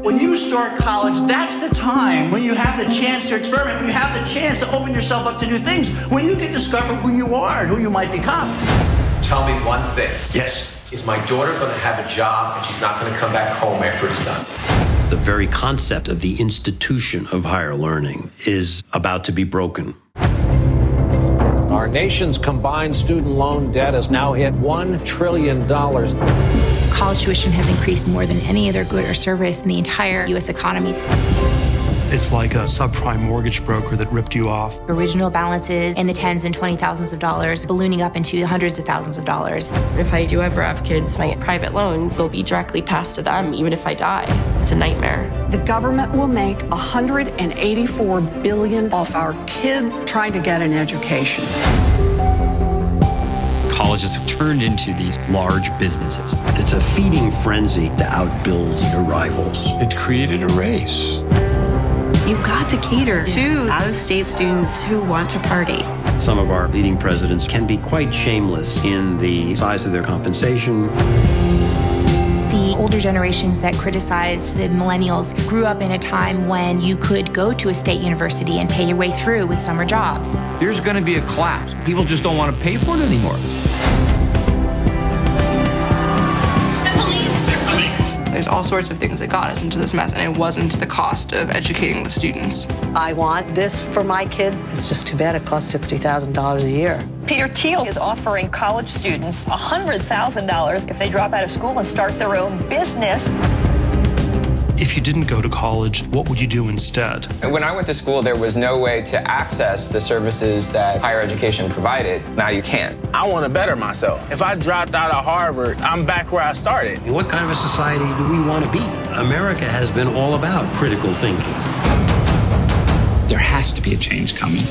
When you start college, that's the time when you have the chance to experiment, when you have the chance to open yourself up to new things, when you can discover who you are and who you might become. Tell me one thing. Yes. Is my daughter going to have a job and she's not going to come back home after it's done? The very concept of the institution of higher learning is about to be broken. Our nation's combined student loan debt has now hit $1 trillion. College tuition has increased more than any other good or service in the entire U.S. economy. It's like a subprime mortgage broker that ripped you off. Original balances in the tens and $20,000s of dollars, ballooning up into the hundreds of thousands of dollars. If I do ever have kids, my private loans will be directly passed to them, even if I die. It's a nightmare. The government will make $184 billion off our kids trying to get an education. Colleges have turned into these large businesses. It's a feeding frenzy to outbuild your rivals. It created a race. You've got to cater to out-of-state students who want to party. Some of our leading presidents can be quite shameless in the size of their compensation. The older generations that criticize the millennials grew up in a time when you could go to a state university and pay your way through with summer jobs. There's going to be a collapse. People just don't want to pay for it anymore. There's all sorts of things that got us into this mess, and it wasn't the cost of educating the students. I want this for my kids. It's just too bad it costs $60,000 a year. Peter Thiel is offering college students $100,000 if they drop out of school and start their own business. If you didn't go to college, what would you do instead? When I went to school, there was no way to access the services that higher education provided. Now you can. I want to better myself. If I dropped out of Harvard, I'm back where I started. What kind of a society do we want to be? America has been all about critical thinking. There has to be a change coming.